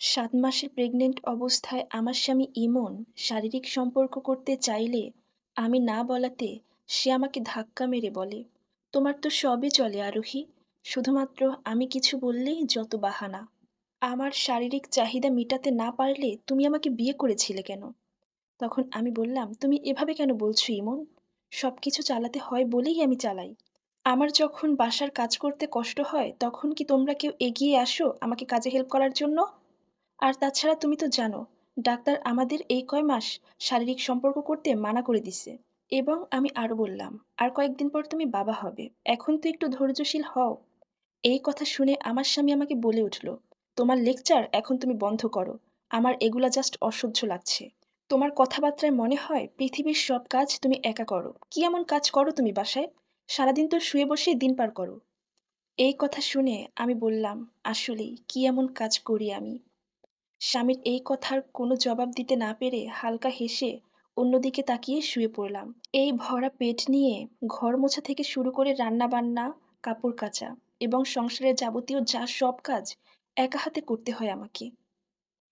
৭ মাসের প্রেগনেন্ট অবস্থায় আমার স্বামী ইমন শারীরিক সম্পর্ক করতে চাইলে আমি না বলাতে সে আমাকে ধাক্কা মেরে বলে, "তোমার তো সবই চলে আরোহী। শুধুমাত্র আমি কিছু বললেই যত বাহানা। আমার শারীরিক চাহিদা মিটাতে না পারলে তুমি আমাকে বিয়ে করেছিলে কেন?" তখন আমি বললাম, "তুমি এভাবে কেন বলছো ইমন? সবকিছু চালাতে হয় বলেই আমি চালাই। আমার যখন বাসার কাজ করতে কষ্ট হয় তখন কি তোমরা কেউ এগিয়ে আসো আমাকে কাজে হেল্প করার জন্য? আর তাছাড়া তুমি তো জানো, ডাক্তার আমাদের এই কয় মাস শারীরিক সম্পর্ক করতে মানা করে দিছে।" এবং আমি আরো বললাম, "আর কয়েকদিন পর তুমি বাবা হবে। এখন তো একটু ধৈর্যশীল হও।" এই কথা শুনে আমার স্বামী আমাকে বলে উঠল, "তোমার লেকচার এখন তুমি বন্ধ করো। আমার এগুলা জাস্ট অসহ্য লাগছে। তোমার কথাবার্তায় মনে হয় পৃথিবীর সব কাজ তুমি একা করো। কি এমন কাজ করো তুমি বাসায়? সারাদিন তো শুয়ে বসেই দিন পার করো।" এই কথা শুনে আমি বললাম, "আসলেই কি এমন কাজ করি আমি?" স্বামীর এই কথার কোনো জবাব দিতে না পেরে হালকা হেসে অন্যদিকে তাকিয়ে শুয়ে পড়লাম। এই ভরা পেট নিয়ে ঘর মোছা থেকে শুরু করে রান্না-বান্না, কাপড় কাচা এবং সংসারের যাবতীয় যা সব কাজ একা হাতে করতে হয় আমাকে।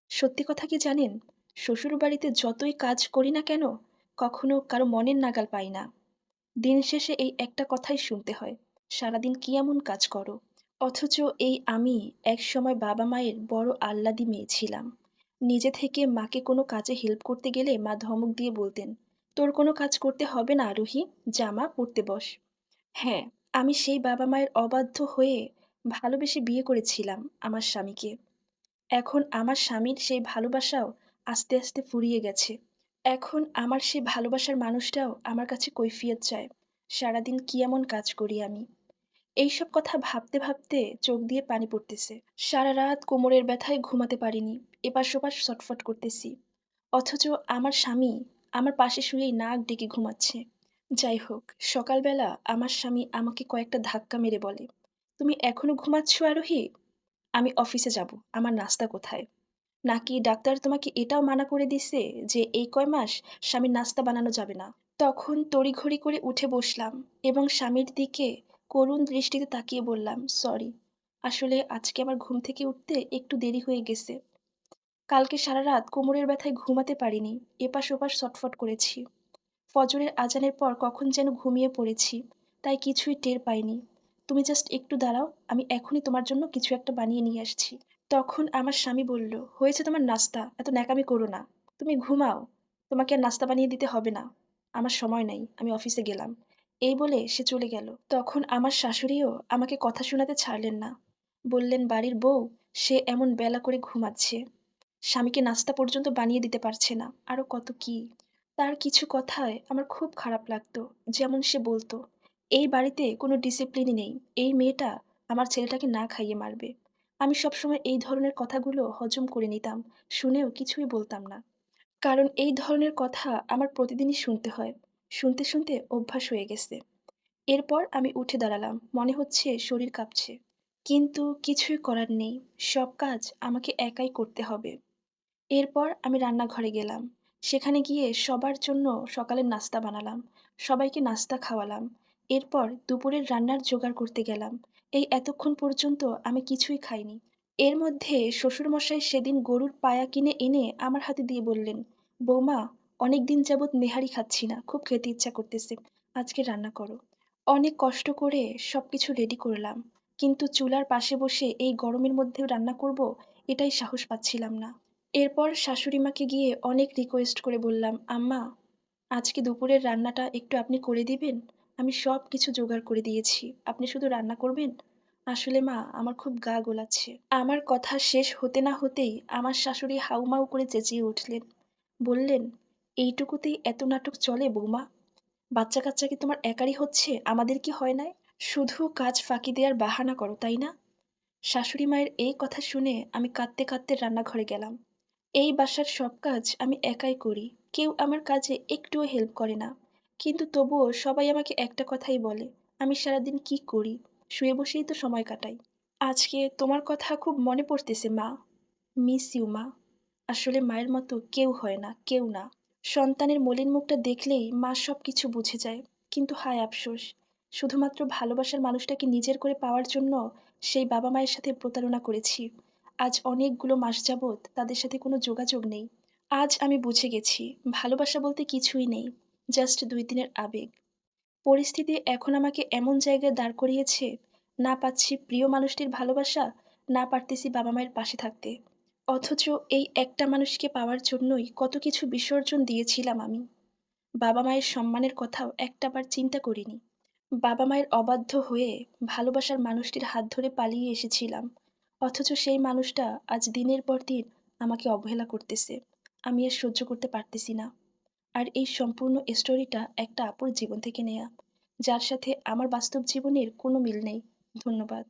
সত্যি কথা কি জানেন? শ্বশুরবাড়িতে যতই কাজ করি না কেন, কখনো কারো মনের নাগাল পাই না। দিন শেষে এই একটা কথাই শুনতে হয়, "সারাদিন কি এমন কাজ করো?" অথচ এই আমি একসময় বাবা-মায়ের বড় আহ্লাদী মেয়ে ছিলাম। নিজে থেকে মাকে কোনো কাজে হেল্প করতে গেলে মা ধমক দিয়ে বলতেন, "তোর কোনো কাজ করতে হবে না আরোহী, যা মা পড়তে বস।" হ্যাঁ, আমি সেই বাবা-মায়ের অবাধ্য হয়ে ভালোবেসে বিয়ে করেছিলাম আমার স্বামীকে। এখন আমার স্বামীর সেই ভালোবাসাও আস্তে, আস্তে ফুরিয়ে গেছে। এখন আমার সেই ভালোবাসার মানুষটাও আমার কাছে কৈফিয়ত চায়। সারাদিন কি এমন কাজ করি আমি? এইসব কথা ভাবতে, ভাবতে চোখ দিয়ে পানি পড়তেছে। সারারাত কোমরের ব্যথায় ঘুমাতে পারিনি। এপাশ-ওপাশ ছটফট করতেছি। অথচ আমার স্বামী আমার পাশে শুয়েই নাক ডেকে ঘুমাচ্ছে। যাই হোক, সকালবেলা আমার স্বামী আমাকে কয়েকটা ধাক্কা মেরে বলে, "তুমি এখনো ঘুমাচ্ছ আরোহী? আমি অফিসে যাব। আমার নাস্তা কোথায়? নাকি ডাক্তার তোমাকে এটাও মানা করে দিছে যে এই কয় মাস স্বামীর নাস্তা বানানো যাবে না?" তখন তড়িঘড়ি করে উঠে বসলাম এবং স্বামীর দিকে করুণ দৃষ্টিতে তাকিয়ে বললাম, "সরি। আসলে আজকে আমার ঘুম থেকে উঠতে একটু দেরি হয়ে গেছে। কালকে সারারাত কোমরের ব্যথায় ঘুমাতে পারিনি। এপাশ-ওপাশ ছটফট করেছি। ফজরের আজানের পর কখন যেন ঘুমিয়ে পড়েছি। তাই কিছুই টের পাইনি। তুমি জাস্ট একটু দাঁড়াও, আমি এখনই তোমার জন্য কিছু একটা বানিয়ে নিয়ে আসছি।" তখন আমার স্বামী বলল, "হয়েছে তোমার নাস্তা, এত ন্যাকামি করো না। তুমি ঘুমাও। তোমাকে আর নাস্তা বানিয়ে দিতে হবে না। আমার সময় নেই, আমি অফিসে গেলাম।" এই বলে সে চলে গেল। তখন আমার শাশুড়িও আমাকে কথা শোনাতে ছাড়লেন না। বললেন, "বাড়ির বউ, সে এমন বেলা করে ঘুমাচ্ছে। স্বামীকে নাস্তা পর্যন্ত বানিয়ে দিতে পারছে না। আরো কত কি। তার কিছু কথায় আমার খুব খারাপ লাগতো। যেমন সে বলতো, "এই বাড়িতে কোনো ডিসিপ্লিনই নেই। এই মেয়েটা আমার ছেলেটাকে না খাইয়ে মারবে।" আমি সবসময় এই ধরনের কথাগুলো হজম করে নিতাম। শুনেও কিছুই বলতাম না। কারণ এই ধরনের কথা আমার প্রতিদিনই শুনতে হয়। শুনতে, শুনতে অভ্যাস হয়ে গেছে। এরপর আমি উঠে দাঁড়ালাম। মনে হচ্ছে শরীর কাঁপছে। কিন্তু কিছুই করার নেই। সব কাজ আমাকে একাই করতে হবে। এরপর আমি রান্নাঘরে গেলাম। সেখানে গিয়ে সবার জন্য সকালের নাস্তা বানালাম। সবাইকে নাস্তা খাওয়ালাম। এরপর দুপুরের রান্নার জোগাড় করতে গেলাম। এই এতক্ষণ পর্যন্ত আমি কিছুই খাইনি। এর মধ্যে শ্বশুরমশাই সেদিন গরুর পায়া কিনে এনে আমার হাতে দিয়ে বললেন, "বৌমা, অনেকদিন যাবৎ নেহারি খাচ্ছি না। খুব খেতে ইচ্ছা করতেছে। আজকে রান্না করো।" অনেক কষ্ট করে সবকিছু রেডি করলাম। কিন্তু চুলার পাশে বসে এই গরমের মধ্যেও রান্না করব, এটাই সাহস পাচ্ছিলাম না। এরপর শাশুড়িমাকে গিয়ে অনেক রিকোয়েস্ট করে বললাম, "আম্মা, আজকে দুপুরের রান্নাটা একটু আপনি করে দিবেন? আমি সব কিছু জোগাড় করে দিয়েছি। আপনি শুধু রান্না করবেন?" আসলে মা, আমার খুব গা গোলাচ্ছে। আমার কথা শেষ হতে না হতেই আমার শাশুড়ি হাউমাউ করে চেঁচিয়ে উঠলেন। বললেন, "এইটুকুতেই এত নাটক চলে বৌমা? বাচ্চা-কাচ্চা কি তোমার একারই হচ্ছে? আমাদের কি হয় নাই? শুধু কাজ ফাঁকি দেওয়ার বাহানা করো, তাই না?" শাশুড়ি মায়ের এই কথা শুনে আমি কাঁদতে, কাঁদতে রান্নাঘরে গেলাম। এই বাসার সব কাজ আমি একাই করি। কেউ আমার কাজে একটুও হেল্প করে না। কিন্তু তবুও সবাই আমাকে একটা কথাই বলে, "আমি সারাদিন কি করি? শুয়ে বসেই তো সময় কাটাই।" আজকে তোমার কথা খুব মনে পড়তেছে মা। মিস ইউ মা। আসলে মায়ের মতো কেউ হয় না, কেউ না। সন্তানের মলিন মুখটা দেখলেই মা সবকিছু বুঝে যায়। কিন্তু হায় আফসোস! শুধুমাত্র ভালোবাসার মানুষটাকে নিজের করে পাওয়ার জন্য সেই বাবা-মায়ের সাথে প্রতারণা করেছি। আজ অনেকগুলো মাস যাবৎ তাদের সাথে কোনো যোগাযোগ নেই। আজ আমি বুঝে গেছি ভালোবাসা বলতে কিছুই নেই। জাস্ট ২ দিনের আবেগ। পরিস্থিতি এখন আমাকে এমন জায়গায় দাঁড় করিয়েছে, না পাচ্ছি প্রিয় মানুষটির ভালোবাসা, না পারতেছি বাবা-মায়ের পাশে থাকতে। অথচ এই একটা মানুষকে পাওয়ার জন্যই কত কিছু বিসর্জন দিয়েছিলাম আমি। বাবা-মায়ের সম্মানের কথাও একটাবার চিন্তা করিনি। বাবা-মায়ের অবাধ্য হয়ে ভালোবাসার মানুষটির হাত ধরে পালিয়ে এসেছিলাম। অথচ সেই মানুষটা আজ দিনের পর দিন আমাকে অবহেলা করতেছে। আমি আর সহ্য করতে পারতেছি না। আর এই সম্পূর্ণ স্টোরিটা একটা আপুর জীবন থেকে নেয়া, যার সাথে আমার বাস্তব জীবনের কোনো মিল নেই। ধন্যবাদ।